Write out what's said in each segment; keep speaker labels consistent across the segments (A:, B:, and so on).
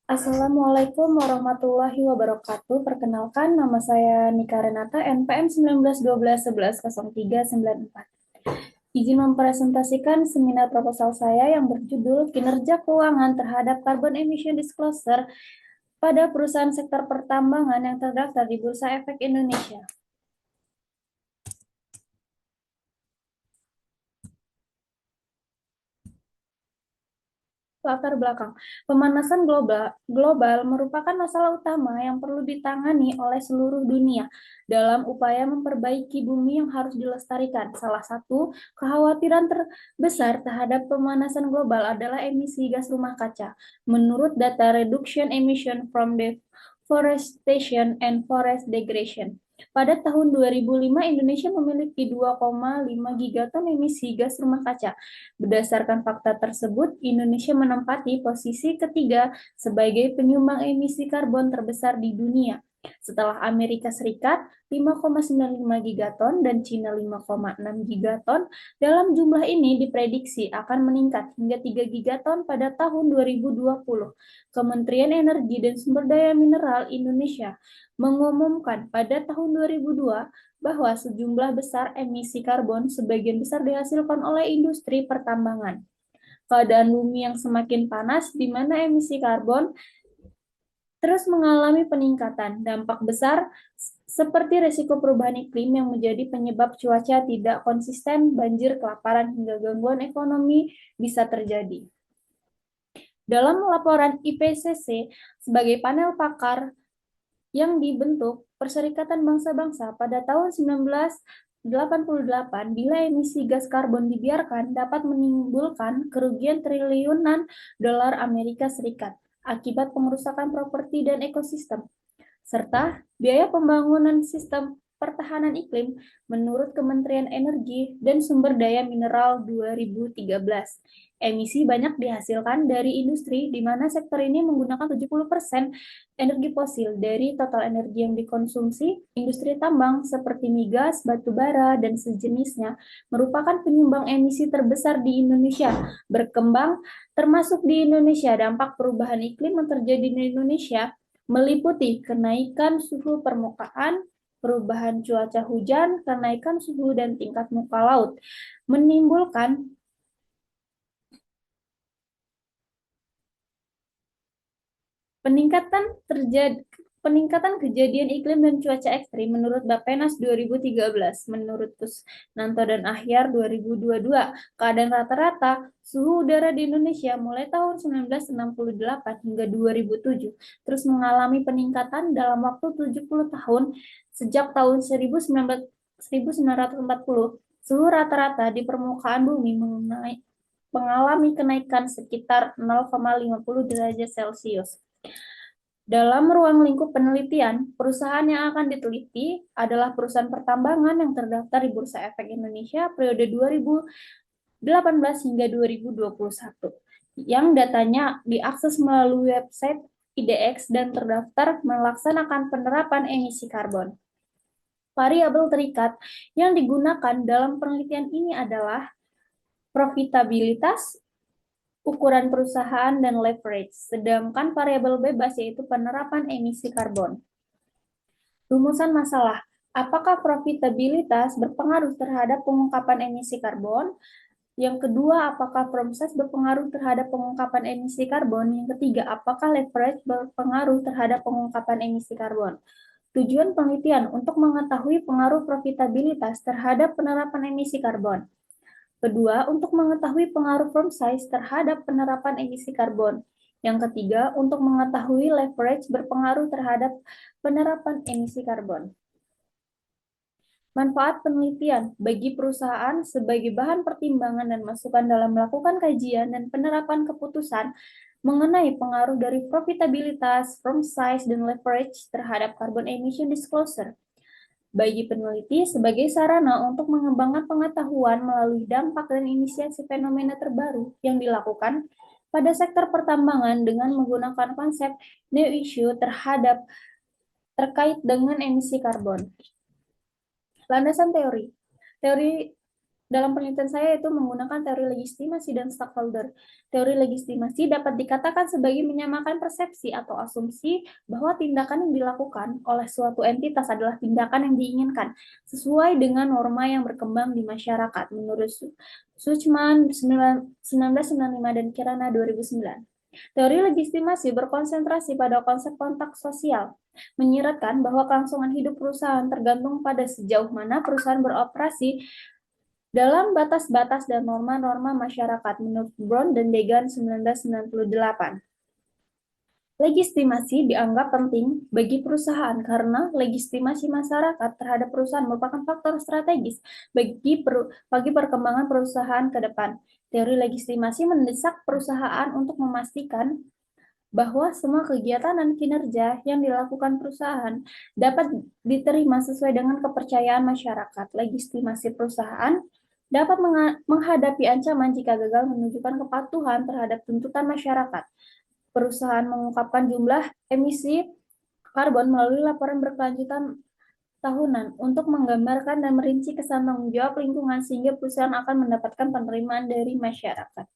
A: Assalamualaikum warahmatullahi wabarakatuh. Perkenalkan, nama saya Nika Renata, NPM 1912110394. Izin mempresentasikan seminar proposal saya yang berjudul Kinerja Keuangan Terhadap Carbon Emission Disclosure pada perusahaan sektor pertambangan yang terdaftar di Bursa Efek Indonesia. Latar belakang. Pemanasan global merupakan masalah utama yang perlu ditangani oleh seluruh dunia dalam upaya memperbaiki bumi yang harus dilestarikan. Salah satu kekhawatiran terbesar terhadap pemanasan global adalah emisi gas rumah kaca. Menurut data Reduction Emission from Deforestation and Forest Degradation, pada tahun 2005, Indonesia memiliki 2,5 gigaton emisi gas rumah kaca. Berdasarkan fakta tersebut, Indonesia menempati posisi ketiga sebagai penyumbang emisi karbon terbesar di dunia. Setelah Amerika Serikat 5,95 gigaton dan China 5,6 gigaton, dalam jumlah ini diprediksi akan meningkat hingga 3 gigaton pada tahun 2020. Kementerian Energi dan Sumber Daya Mineral Indonesia mengumumkan pada tahun 2002 bahwa sejumlah besar emisi karbon sebagian besar dihasilkan oleh industri pertambangan. Keadaan bumi yang semakin panas di mana emisi karbon terus mengalami peningkatan. Dampak besar seperti risiko perubahan iklim yang menjadi penyebab cuaca tidak konsisten, banjir, kelaparan, hingga gangguan ekonomi bisa terjadi. Dalam laporan IPCC sebagai panel pakar yang dibentuk Perserikatan Bangsa-Bangsa pada tahun 1988, bila emisi gas karbon dibiarkan dapat menimbulkan kerugian triliunan dolar Amerika Serikat akibat pengerusakan properti dan ekosistem, serta biaya pembangunan sistem pertahanan iklim menurut Kementerian Energi dan Sumber Daya Mineral 2013. Emisi banyak dihasilkan dari industri di mana sektor ini menggunakan 70% energi fosil dari total energi yang dikonsumsi. Industri tambang seperti migas, batu bara, dan sejenisnya merupakan penyumbang emisi terbesar di Indonesia. Berkembang termasuk di Indonesia, dampak perubahan iklim yang terjadi di Indonesia meliputi kenaikan suhu permukaan, perubahan cuaca hujan, kenaikan suhu dan tingkat muka laut, menimbulkan peningkatan kejadian iklim dan cuaca ekstrim menurut Bappenas 2013, menurut Kusnanto dan Ahyar 2022, keadaan rata-rata suhu udara di Indonesia mulai tahun 1968 hingga 2007 terus mengalami peningkatan dalam waktu 70 tahun sejak tahun 1940. Suhu rata-rata di permukaan bumi mengalami kenaikan sekitar 0,50 derajat Celcius. Dalam ruang lingkup penelitian, perusahaan yang akan diteliti adalah perusahaan pertambangan yang terdaftar di Bursa Efek Indonesia periode 2018 hingga 2021, yang datanya diakses melalui website IDX dan terdaftar melaksanakan penerapan emisi karbon. Variabel terikat yang digunakan dalam penelitian ini adalah profitabilitas, ukuran perusahaan, dan leverage, sedangkan variabel bebas yaitu penerapan emisi karbon. Rumusan masalah, apakah profitabilitas berpengaruh terhadap pengungkapan emisi karbon? Yang kedua, apakah firm size berpengaruh terhadap pengungkapan emisi karbon? Yang ketiga, apakah leverage berpengaruh terhadap pengungkapan emisi karbon? Tujuan penelitian untuk mengetahui pengaruh profitabilitas terhadap penerapan emisi karbon. Kedua, untuk mengetahui pengaruh firm size terhadap penerapan emisi karbon. Yang ketiga, untuk mengetahui leverage berpengaruh terhadap penerapan emisi karbon. Manfaat penelitian bagi perusahaan sebagai bahan pertimbangan dan masukan dalam melakukan kajian dan penerapan keputusan mengenai pengaruh dari profitabilitas, firm size, dan leverage terhadap carbon emission disclosure. Bagi peneliti sebagai sarana untuk mengembangkan pengetahuan melalui dampak dan inisiasi fenomena terbaru yang dilakukan pada sektor pertambangan dengan menggunakan konsep new issue terkait dengan emisi karbon. Landasan teori. Teori Dalam penelitian saya itu menggunakan teori legitimasi dan stakeholder. Teori legitimasi dapat dikatakan sebagai menyamakan persepsi atau asumsi bahwa tindakan yang dilakukan oleh suatu entitas adalah tindakan yang diinginkan sesuai dengan norma yang berkembang di masyarakat menurut Suchman 1995 dan Kirana 2009. Teori legitimasi berkonsentrasi pada konsep kontak sosial, menyiratkan bahwa kelangsungan hidup perusahaan tergantung pada sejauh mana perusahaan beroperasi dalam batas-batas dan norma-norma masyarakat menurut Brown dan Degan 1998. Legitimasi dianggap penting bagi perusahaan karena legitimasi masyarakat terhadap perusahaan merupakan faktor strategis bagi perkembangan perusahaan ke depan. Teori legitimasi mendesak perusahaan untuk memastikan bahwa semua kegiatan dan kinerja yang dilakukan perusahaan dapat diterima sesuai dengan kepercayaan masyarakat. Legitimasi perusahaan dapat menghadapi ancaman jika gagal menunjukkan kepatuhan terhadap tuntutan masyarakat. Perusahaan mengungkapkan jumlah emisi karbon melalui laporan berkelanjutan tahunan untuk menggambarkan dan merinci kesan tanggung jawab lingkungan sehingga perusahaan akan mendapatkan penerimaan dari masyarakat.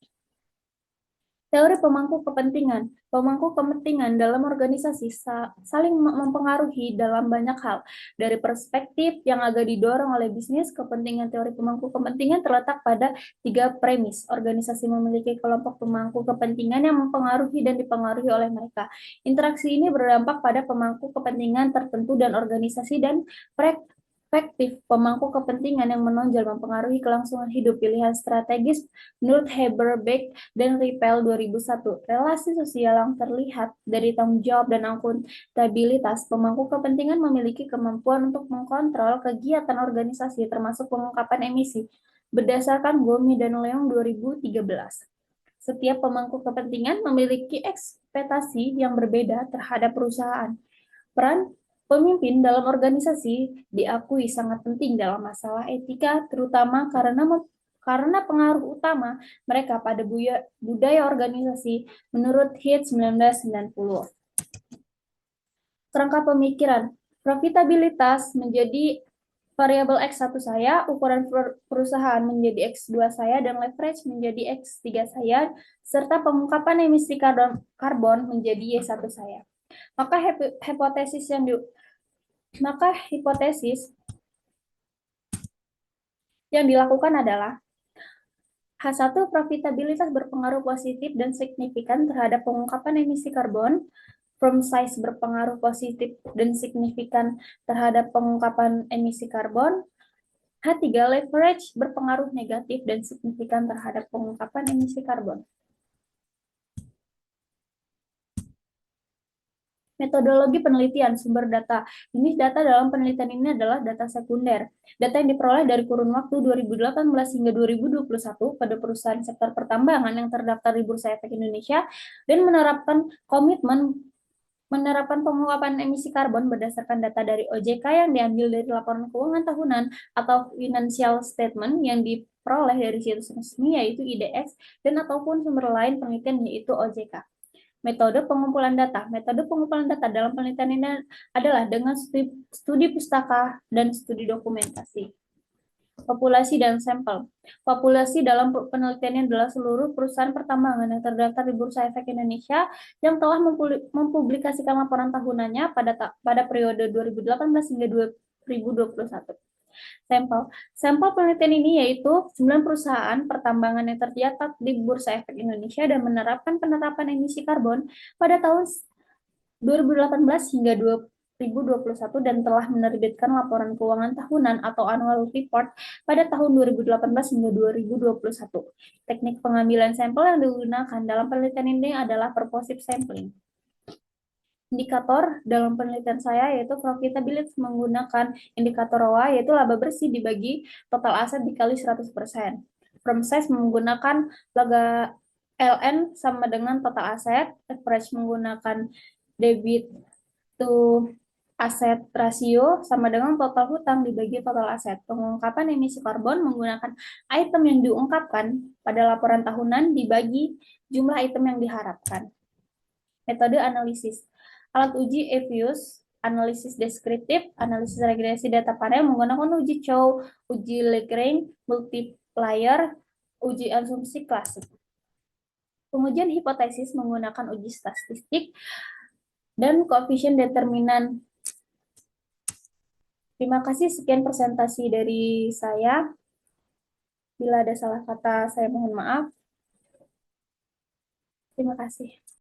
A: Teori pemangku kepentingan. Pemangku kepentingan dalam organisasi saling mempengaruhi dalam banyak hal. Dari perspektif yang agak didorong oleh bisnis, kepentingan teori pemangku kepentingan terletak pada 3 premis. Organisasi memiliki kelompok pemangku kepentingan yang mempengaruhi dan dipengaruhi oleh mereka. Interaksi ini berdampak pada pemangku kepentingan tertentu dan organisasi dan perspektif pemangku kepentingan yang menonjol mempengaruhi kelangsungan hidup. Pilihan strategis menurut Haberbeck dan Rippel 2001. Relasi sosial yang terlihat dari tanggung jawab dan akuntabilitas. Pemangku kepentingan memiliki kemampuan untuk mengkontrol kegiatan organisasi termasuk pengungkapan emisi berdasarkan Gomi dan Leong 2013. Setiap pemangku kepentingan memiliki ekspektasi yang berbeda terhadap perusahaan. Peran pemimpin dalam organisasi diakui sangat penting dalam masalah etika, terutama karena pengaruh utama mereka pada budaya organisasi menurut Heath 1990. Kerangka pemikiran, profitabilitas menjadi variabel X1 saya, ukuran perusahaan menjadi X2 saya, dan leverage menjadi X3 saya, serta pengungkapan emisi karbon menjadi Y1 saya. Maka hipotesis yang dilakukan adalah H1 profitabilitas berpengaruh positif dan signifikan terhadap pengungkapan emisi karbon, firm size berpengaruh positif dan signifikan terhadap pengungkapan emisi karbon, H3 leverage berpengaruh negatif dan signifikan terhadap pengungkapan emisi karbon. Metodologi penelitian sumber data. Jenis data dalam penelitian ini adalah data sekunder. Data yang diperoleh dari kurun waktu 2018 hingga 2021 pada perusahaan sektor pertambangan yang terdaftar di Bursa Efek Indonesia dan menerapkan pengungkapan emisi karbon berdasarkan data dari OJK yang diambil dari laporan keuangan tahunan atau financial statement yang diperoleh dari situs resmi yaitu IDX dan ataupun sumber lain penelitian yaitu OJK. Metode pengumpulan data. Metode pengumpulan data dalam penelitian ini adalah dengan studi pustaka dan studi dokumentasi. Populasi dan sampel. Populasi dalam penelitiannya adalah seluruh perusahaan pertambangan yang terdaftar di Bursa Efek Indonesia yang telah mempublikasikan laporan tahunannya pada periode 2018 hingga 2021. Sampel penelitian ini yaitu 9 perusahaan pertambangan yang tercatat di Bursa Efek Indonesia dan menerapkan penerapan emisi karbon pada tahun 2018 hingga 2021 dan telah menerbitkan laporan keuangan tahunan atau annual report pada tahun 2018 hingga 2021. Teknik pengambilan sampel yang digunakan dalam penelitian ini adalah purposive sampling. Indikator dalam penelitian saya yaitu profitability menggunakan indikator ROA yaitu laba bersih dibagi total aset dikali 100%. Firm size menggunakan laba LN sama dengan total aset, average menggunakan debit to aset rasio sama dengan total hutang dibagi total aset. Pengungkapan emisi karbon menggunakan item yang diungkapkan pada laporan tahunan dibagi jumlah item yang diharapkan. Metode analisis. Alat uji EVIUS, analisis deskriptif, analisis regresi data panel menggunakan uji Chow, uji Lagrange, multiplier uji asumsi klasik. Pengujian hipotesis menggunakan uji statistik dan koefisien determinan. Terima kasih, sekian presentasi dari saya. Bila ada salah kata, saya mohon maaf. Terima kasih.